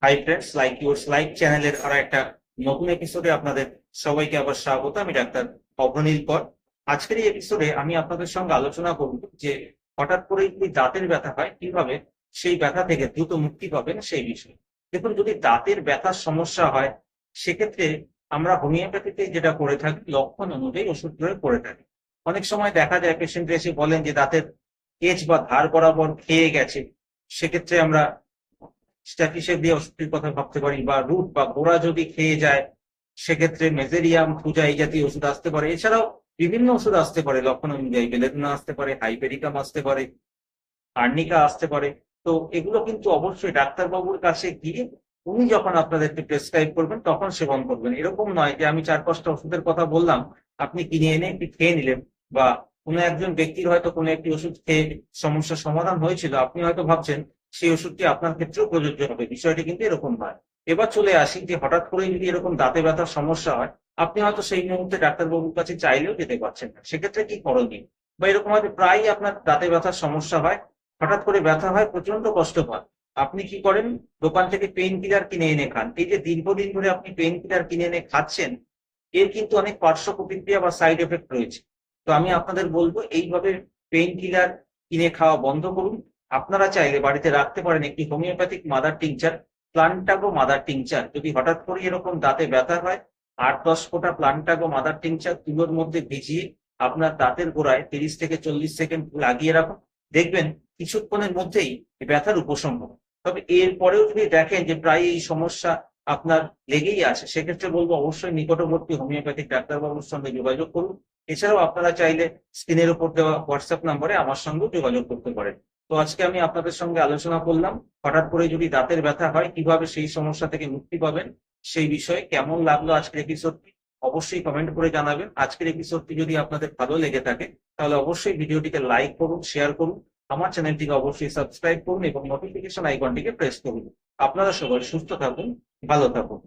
Hi friends, like your like চ্যানেলের আর একটা নতুন এপিসোডে আপনাদের সবাইকে আবার স্বাগত। আমি ডাক্তার অভ্রনীল কর। আজকের এই এপিসোডে আমি আপনাদের সঙ্গে আলোচনা করব যে হঠাৎ করে যদি দাঁতের ব্যথা হয় কিভাবে সেই ব্যথা থেকে দ্রুত মুক্তি পাবেন সেই বিষয়ে। দেখুন, যদি দাঁতের ব্যথার সমস্যা হয় সেক্ষেত্রে আমরা হোমিওপ্যাথিতে যেটা করে থাকি, লক্ষণ অনুযায়ী ওষুধ প্রয়োগ করে থাকি। অনেক সময় দেখা যায় পেশেন্ট এসে বলেন যে দাঁতের কেজ বা ধার বরাবর খেয়ে গেছে, সেক্ষেত্রে আমরা স্ট্যাটিসের দিয়ে ওষুধটির কথা ভাবতে পারি, বা রুট বা গোড়া যদি খেয়ে যায় সেক্ষেত্রে মেজেরিয়াম, থুজা এই জাতীয় ওষুধ আসতে পারে। এছাড়াও বিভিন্ন ওষুধ আসতে পারে লক্ষণ অনুযায়ী, বেলেডোনা আসতে পারে, হাইপেরিকাম আসতে পারে, আর্নিকা আসতে পারে। তো এগুলো কিন্তু অবশ্যই ডাক্তারবাবুর কাছে গিয়ে উনি যখন আপনাদেরকে প্রেসক্রাইব করবেন তখন সেবন করবেন। এরকম নয় যে আমি 4-5টা ওষুধের কথা বললাম, আপনি কিনে এনে একটি খেয়ে নিলেন, বা কোনো একজন ব্যক্তির হয়তো কোনো একটি ওষুধ খেয়ে সমস্যার সমাধান হয়েছিল, আপনি হয়তো ভাবছেন সেই ওষুধটি আপনার ক্ষেত্রেও প্রযোজ্য হবে। বিষয়টি কিন্তু এরকম নয়। এবার চলে আসি যে হঠাৎ করে যদি এরকম দাঁতে ব্যথার সমস্যা হয়, আপনি হয়তো সেই মুহূর্তে ডাক্তারবাবুর কাছে চাইলেও যেতে পারছেন না, সেক্ষেত্রে কি করণীয়? বা এরকম হয়তো প্রায়ই আপনার দাঁতে ব্যথার সমস্যা হয়, হঠাৎ করে ব্যথা হয়, প্রচন্ড কষ্ট হয়। আপনি কি করেন? দোকান থেকে পেইন কিলার কিনে এনে খান। এই যে দীর্ঘদিন ধরে আপনি পেইন কিলার কিনে এনে খাচ্ছেন, এর কিন্তু অনেক পার্শ্ব প্রতিক্রিয়া বা সাইড এফেক্ট রয়েছে। তো আমি আপনাদের বলবো এইভাবে পেইন কিলার কিনে খাওয়া বন্ধ করুন। আপনারা চাইলে বাড়িতে রাখতে পারেন একটি homeopathic mother tincture, plantago mother tincture. যদি হঠাৎ করে এরকম দাঁতে ব্যথা হয়, 8-10 ফোঁটা প্লান্টাগো মাদার টিংচার তুলোর মধ্যে ভিজিয়ে আপনার দাঁতের গোড়ায় 30 থেকে 40 সেকেন্ড লাগিয়ে রাখুন। দেখবেন কিছুক্ষণের মধ্যেই এই ব্যথার উপশম হবে। তবে এর পরেও যদি দেখেন যে প্রায় এই সমস্যা আপনার লেগেই আছে, সেক্ষেত্রে বলবো অবশ্যই নিকটবর্তী হোমিওপ্যাথিক ডাক্তারবাবুর সঙ্গে যোগাযোগ করুন। এছাড়াও আপনারা চাইলে স্ক্রিনের উপর দেওয়া হোয়াটসঅ্যাপ নম্বরে আমার সঙ্গেও যোগাযোগ করতে পারেন। তো আজকে আমি আপনাদের সঙ্গে আলোচনা করলাম হঠাৎ করে যদি দাঁতের ব্যথা হয় কিভাবে সেই সমস্যা থেকে মুক্তি পাবেন সেই বিষয়ে। কেমন লাগলো আজকের এপিসোডটি অবশ্যই কমেন্ট করে জানাবেন। আজকের এপিসোডটি যদি আপনাদের ভালো লেগে থাকে তাহলে অবশ্যই ভিডিওটিকে লাইক করুন, শেয়ার করুন, আমার চ্যানেলটিকে অবশ্যই সাবস্ক্রাইব করুন এবং নোটিফিকেশন আইকনটিকে প্রেস করুন। আপনারা সবাই সুস্থ থাকুন, ভালো থাকুন।